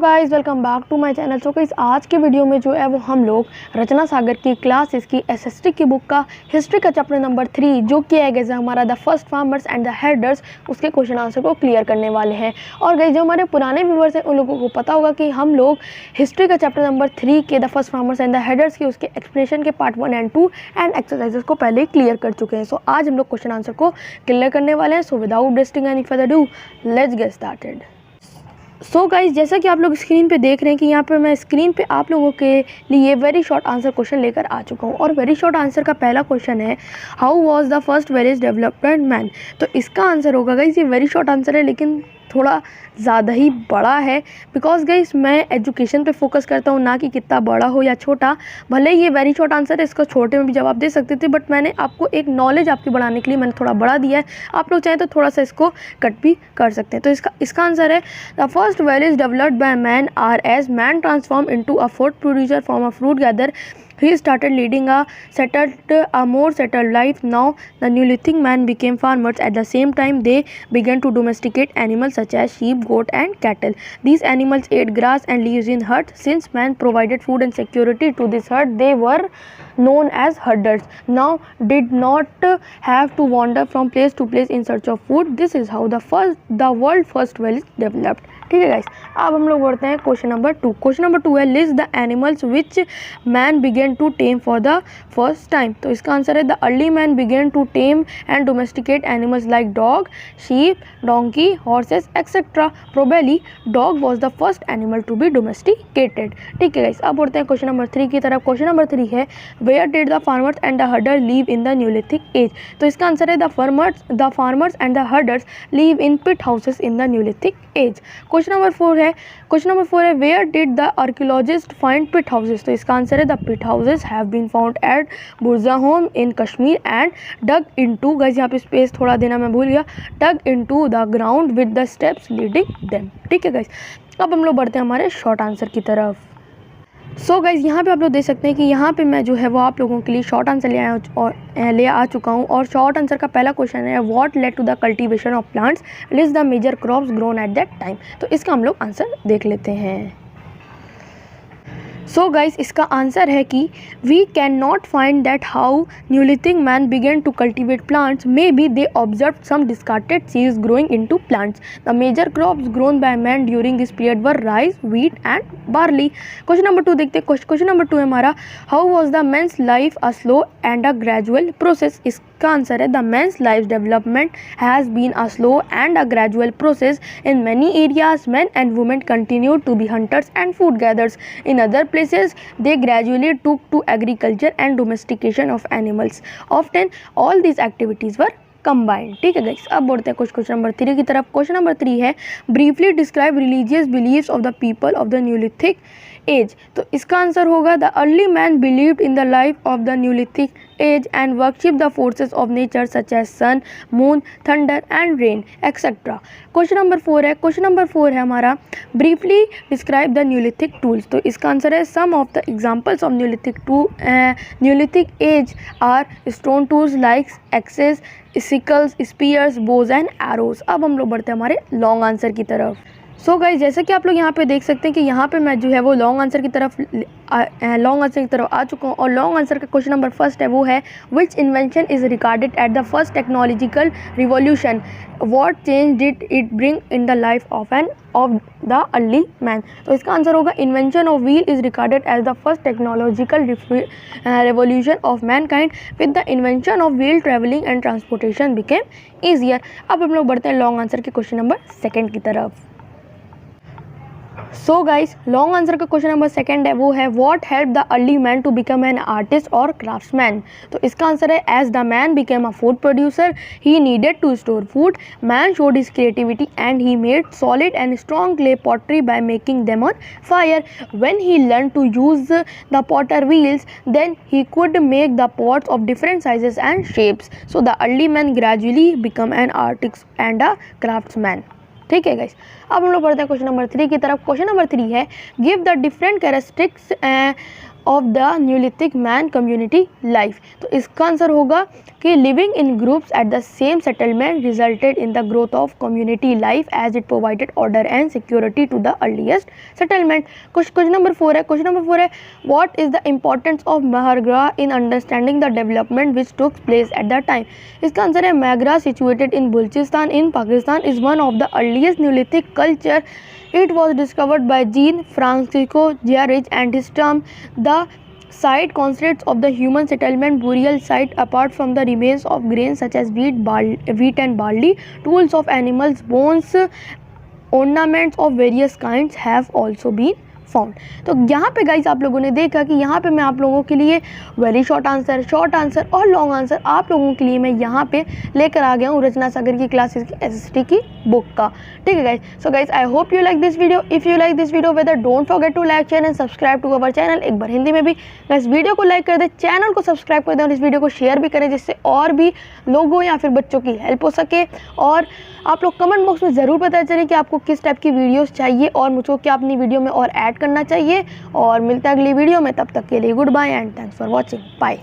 Guys welcome back to my channel. So guys आज के video में जो है वो हम लोग रचना सागर की क्लास इसकी एसएसटी की बुक का हिस्ट्री का चैप्टर नंबर 3 जो किया है गया हमारा the first farmers and the headers, उसके क्वेश्चन आंसर को क्लियर करने वाले हैं। और गाइस जो हमारे पुराने व्यूवर्स हैं उन लोगों को पता होगा कि हम लोग हिस्ट्री का चैप्टर नंबर 3 के the first farmers and the headers की उसके एक्सप्लेनेशन के पार्ट 1 एंड 2 एंड एक्सरसाइजेस को पहले ही क्लियर कर चुके हैं। सो आज हम लोग क्वेश्चन आंसर को क्लियर करने वाले हैं। So without wasting any further do let's get started. So guys जैसा कि आप लोग स्क्रीन पे देख रहे हैं कि यहाँ पे मैं स्क्रीन पे आप लोगों के लिए वेरी शॉर्ट आंसर क्वेश्चन लेकर आ चुका हूँ। और वेरी शॉर्ट आंसर का पहला क्वेश्चन है how was the first village development man. तो इसका आंसर होगा गाइज, ये वेरी शॉर्ट आंसर है लेकिन थोड़ा ज़्यादा ही बड़ा है बिकॉज गाइस मैं एजुकेशन पे फोकस करता हूँ, ना कि कितना बड़ा हो या छोटा। भले ये वेरी शॉर्ट आंसर है, इसको छोटे में भी जवाब दे सकते थे, बट मैंने आपको एक नॉलेज आपकी बढ़ाने के लिए मैंने थोड़ा बड़ा दिया है। आप लोग चाहें तो थोड़ा सा इसको कट भी कर सकते हैं। तो इसका आंसर है the first village developed by man are as man transform into a food producer from a fruit gather he started leading a more settled life. Now the Neolithic man became farmers. At the same time they began to domesticate animals such as sheep, goat and cattle. These animals ate grass and leaves in huts. Since man provided food and security to this herd, they were known as herders. Now did not have to wander from place to place in search of food. This is how the world first village developed. ठीक है guys, अब हम लोग बढ़ते हैं question number 2। Question number 2 है list the animals which man began to tame for the first time. तो इसका आंसर है the early man began to tame and domesticate animals like dog, sheep, donkey, horses etcetera. Probably dog was the first animal to be domesticated. ठीक है guys, अब बढ़ते हैं question number 3 की तरफ। क्वेश्चन नंबर 3 है where did the farmers and the herder live in the neolithic age. तो इसका आंसर है the farmers and the herders live in pit houses in the neolithic age. Question number 4 है where did the archaeologist find pit houses. तो इसका answer है the pit houses have been found at Burzahom in Kashmir and dug into, guys यहाँ पे space थोड़ा देना मैं भूल गया, डग into the ground with the steps leading them. ठीक है गाइस, अब हम लोग बढ़ते हैं हमारे शॉर्ट आंसर की तरफ। सो गाइज यहाँ पे आप लोग देख सकते हैं कि यहाँ पे मैं जो है वो आप लोगों के लिए शॉर्ट आंसर ले आ चुका हूँ। और शॉर्ट आंसर का पहला क्वेश्चन है what led to the cultivation of plants, list the major crops grown at that time. तो इसका हम लोग आंसर देख लेते हैं। सो गाइस इसका आंसर है कि we can not find that how neolithic man began to cultivate plants, may be they observe some discarded seeds growing into plants. The major crops grown by man during this period were rice, wheat and barley. Question number 2 देखते हैं। Question number 2 है हमारा how was the man's life a slow and a gradual process. इसका answer है the man's life development has been a slow and a gradual process in many areas. Man and women continued to be hunters and food gatherers. In other places they gradually took to agriculture and domestication of animals. Often all these activities were combined. ठीक है guys, अब बढ़ते हैं question number 3 की तरफ। Question number 3 है briefly describe religious beliefs of the people of the neolithic age. तो इसका आंसर होगा the early man believed in the life of the neolithic age and worship the forces of nature such as sun, moon, thunder and rain etcetera. Question number 4 है हमारा briefly describe the neolithic tools. तो इसका answer है some of the examples of neolithic age are stone tools like access, sicles, spears, bows and arrows. अब हम लोग बढ़ते हैं हमारे लॉन्ग आंसर की तरफ। सो गाइज जैसे कि आप लोग यहाँ पे देख सकते हैं कि यहाँ पे मैं जो है वो लॉन्ग आंसर की तरफ आ चुका हूँ। और लॉन्ग आंसर का क्वेश्चन नंबर 1 है वो है which invention is regarded at the first technological revolution, what change did it bring in the life of the early man. तो इसका आंसर होगा invention of wheel is regarded as the first technological revolution of mankind. With the invention of wheel travelling and transportation became easier. अब हम लोग बढ़ते हैं long answer के question number 2 की तरफ। सो गाइस लॉन्ग आंसर का क्वेश्चन नंबर 2 है वो है what help the early man to become an artist और क्राफ्ट्समैन। तो इसका आंसर है as the man became a food producer he needed to store food. Man showed his creativity and he made solid and strong clay pottery by making them on fire. When he learn to use the potter wheels then he could make the pots of different sizes and shapes. So the early man gradually become an artist and a craftsman. ठीक है guys, अब हम लोग बढ़ते हैं question number 3 की तरफ। Question number 3 है give the different characteristics of the neolithic man community life. तो इसका आंसर होगा कि living in groups at the same settlement resulted in the growth of community life as it provided order and security to the earliest settlement. Question number 4 है what is the importance of Mehrgarh in understanding the development which took place at the time. इसका answer है Mehrgarh situated in Balochistan in Pakistan is one of the earliest Neolithic culture. It was discovered by Jean Francisco Gehrig and his term the site consists of the human settlement burial site apart from the remains of grains such as wheat and barley, tools of animals, bones, ornaments of various kinds have also been found. तो यहाँ पे guys आप लोगों ने देखा कि यहाँ पे मैं आप लोगों के लिए वेरी शॉर्ट आंसर और लॉन्ग आंसर आप लोगों के लिए मैं यहाँ पे लेकर आ गया हूँ रचना सागर की क्लासेस की एसएसटी की बुक का. ठीक है guys. So guys I hope you like this video. If you like this video whether don't forget to like share and subscribe to our channel. एक बार हिंदी में भी गाइज वीडियो को लाइक कर दे, चैनल को सब्सक्राइब कर दें और इस वीडियो को शेयर भी करें जिससे और भी लोगों या फिर बच्चों की हेल्प हो सके. और आप लोग कमेंट बॉक्स में ज़रूर पता चले कि आपको किस टाइप की वीडियोस चाहिए और मुझको क्या अपनी वीडियो में और ऐड करना चाहिए. और मिलते हैं अगली वीडियो में. तब तक के लिए good bye and thanks for watching. Bye.